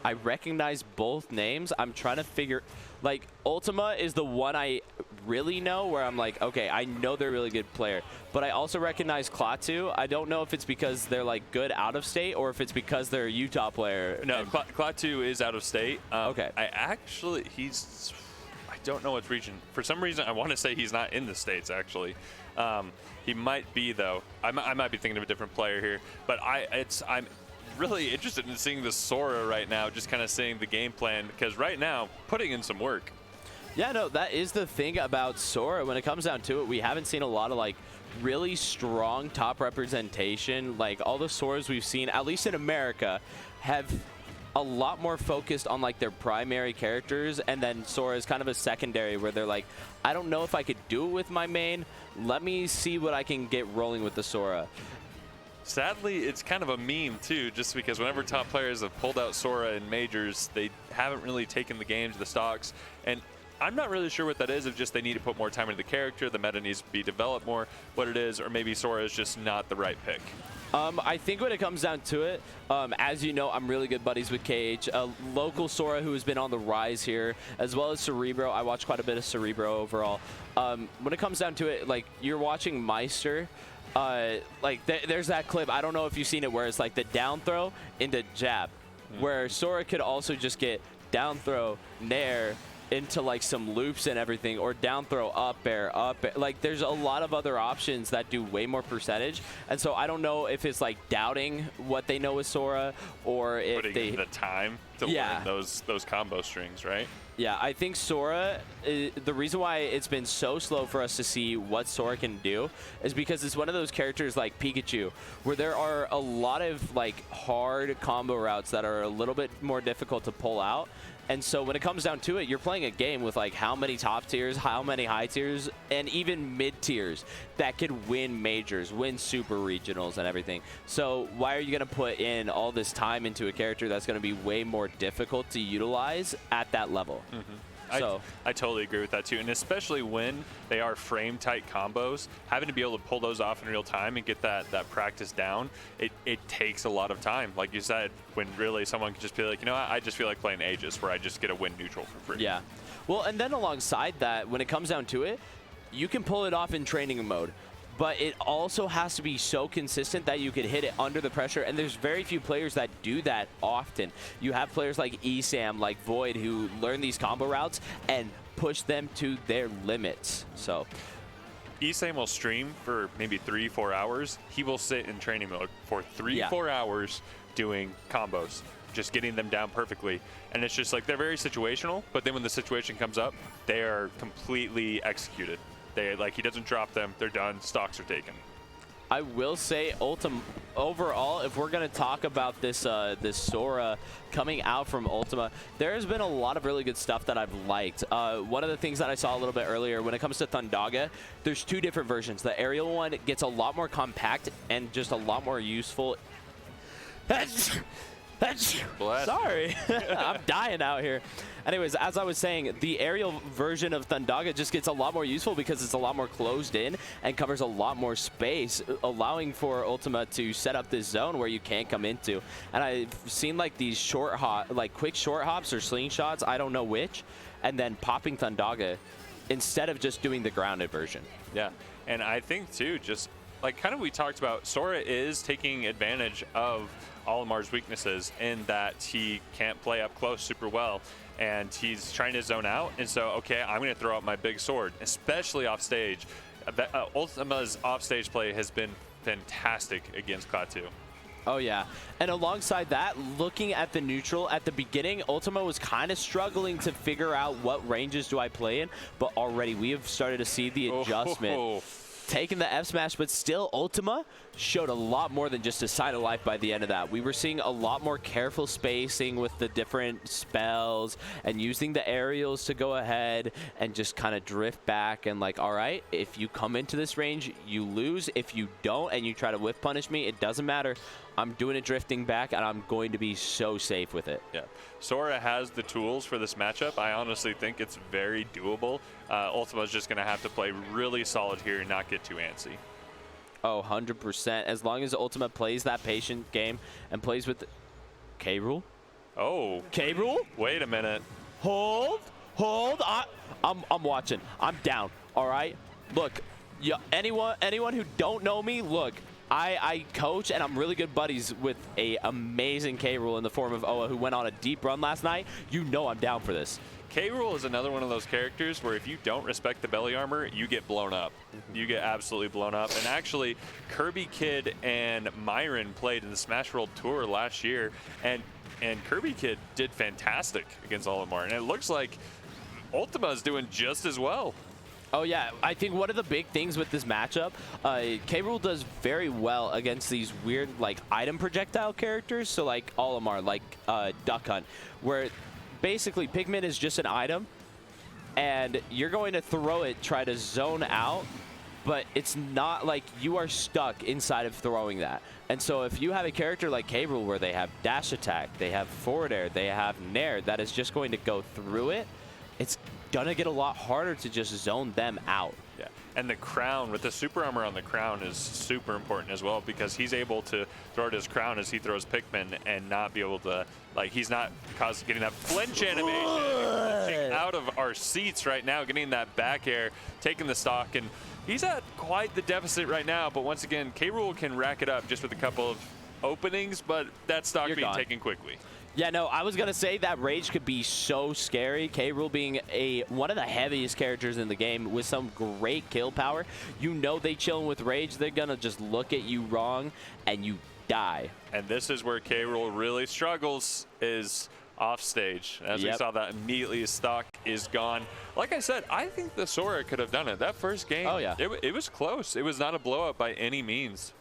I recognize both names. I'm trying to figure, like, Ultima is the one I really know where I'm like, okay, I know they're a really good player. But I also recognize Klaatu. I don't know if it's because they're, like, good out of state or if it's because they're a Utah player. No, Klaatu is out of state. Okay. I don't know what region. For some reason, I want to say he's not in the States, actually. He might be, though. I might be thinking of a different player here. But I'm really interested in seeing the Sora right now, just kind of seeing the game plan, because right now, putting in some work. Yeah, no, that is the thing about Sora. When it comes down to it, we haven't seen a lot of, like, really strong top representation. Like, all the Soras we've seen, at least in America, have a lot more focused on, like, their primary characters, and then Sora is kind of a secondary where they're like, I don't know if I could do it with my main. Let me see what I can get rolling with the Sora. Sadly, it's kind of a meme, too, just because whenever top players have pulled out Sora in majors, they haven't really taken the game to the stocks. And I'm not really sure what that is, if just they need to put more time into the character, the meta needs to be developed more, what it is, or maybe Sora is just not the right pick. I think when it comes down to it, as you know, I'm really good buddies with KH, a local Sora who has been on the rise here, as well as Cerebro. I watch quite a bit of Cerebro overall. When it comes down to it, like, you're watching Meister. Like, there's that clip, I don't know if you've seen it, where it's like the down throw into jab, where Sora could also just get down throw, nair, into like some loops and everything, or down throw, up air, like there's a lot of other options that do way more percentage. And so I don't know if it's like doubting what they know with Sora, or if putting in the time to learn those combo strings, right? Yeah, I think Sora, the reason why it's been so slow for us to see what Sora can do is because it's one of those characters like Pikachu, where there are a lot of like hard combo routes that are a little bit more difficult to pull out. And so when it comes down to it, you're playing a game with like how many top tiers, how many high tiers, and even mid tiers that could win majors, win super regionals and everything. So why are you going to put in all this time into a character that's going to be way more difficult to utilize at that level? So I totally agree with that too, and especially when they are frame tight combos, having to be able to pull those off in real time and get that practice down, it takes a lot of time. Like you said, when really someone can just be like, you know what, I just feel like playing Aegis, where I just get a win neutral for free. Yeah, well, and then alongside that, when it comes down to it, you can pull it off in training mode. But it also has to be so consistent that you could hit it under the pressure, and there's very few players that do that often. You have players like Esam, like Void, who learn these combo routes and push them to their limits. So Esam will stream for maybe 3-4 hours. He will sit in training mode for 3-4 hours doing combos, just getting them down perfectly. And it's just like, they're very situational, but then when the situation comes up, they are completely executed. Like, he doesn't drop them, they're done, stocks are taken. I will say, Ultima, overall, if we're going to talk about this this Sora coming out from Ultima, there has been a lot of really good stuff that I've liked. One of the things that I saw a little bit earlier, when it comes to Thundaga, there's two different versions. The aerial one gets a lot more compact and just a lot more useful. Sorry, I'm dying out here. Anyways, as I was saying, the aerial version of Thundaga just gets a lot more useful because it's a lot more closed in and covers a lot more space, allowing for Ultima to set up this zone where you can't come into. And I've seen like these quick short hops or slingshots, I don't know which, and then popping Thundaga instead of just doing the grounded version. Yeah, and I think too, just like kind of we talked about, Sora is taking advantage of Olimar's weaknesses in that he can't play up close super well, and he's trying to zone out. And so, okay, I'm going to throw out my big sword, especially off stage. Ultima's offstage play has been fantastic against Klaatu. Oh, yeah. And alongside that, looking at the neutral, at the beginning, Ultima was kind of struggling to figure out what ranges do I play in, but already we have started to see the adjustment. Taking the F smash, but still Ultima showed a lot more than just a sign of life by the end of that. We were seeing a lot more careful spacing with the different spells and using the aerials to go ahead and just kind of drift back and like, all right, if you come into this range, you lose. If you don't and you try to whiff punish me, it doesn't matter. I'm doing it drifting back, and I'm going to be so safe with it. Yeah, Sora has the tools for this matchup. I honestly think it's very doable. Ultima's just going to have to play really solid here and not get too antsy. Oh, 100%. As long as Ultima plays that patient game and plays with K-Rule. Oh. K-Rool? Wait a minute. Hold. I'm watching. I'm down. All right. Look, anyone who don't know me, look, I coach and I'm really good buddies with a amazing K-Rool in the form of Oa, who went on a deep run last night. You know I'm down for this. K-Rool is another one of those characters where if you don't respect the belly armor, you get blown up. You get absolutely blown up. And actually, Kirby Kid and Myron played in the Smash World Tour last year, and Kirby Kid did fantastic against Olimar. And it looks like Ultima is doing just as well. Oh, yeah. I think one of the big things with this matchup, K-Rool does very well against these weird, like, item projectile characters. So, like, Olimar, like Duck Hunt, where basically Pigment is just an item, and you're going to throw it, try to zone out, but it's not like you are stuck inside of throwing that. And so if you have a character like K-Rool where they have dash attack, they have forward air, they have nair, that is just going to go through it, it's gonna get a lot harder to just zone them out. Yeah, and the crown, with the super armor on the crown, is super important as well, because he's able to throw at his crown as he throws Pikmin and not be able to, like, he's not getting that flinch animation, flinching out of our seats right now, getting that back air, taking the stock, and he's at quite the deficit right now. But once again, K-Rool can rack it up just with a couple of openings, but that stock being taken quickly. Yeah, no, I was going to say that Rage could be so scary. K-Rool being one of the heaviest characters in the game with some great kill power. You know they chilling with Rage. They're going to just look at you wrong and you die. And this is where K-Rool really struggles, is off stage. As we saw that immediately, his stock is gone. Like I said, I think the Sora could have done it. That first game, oh, yeah. it was close. It was not a blowout by any means.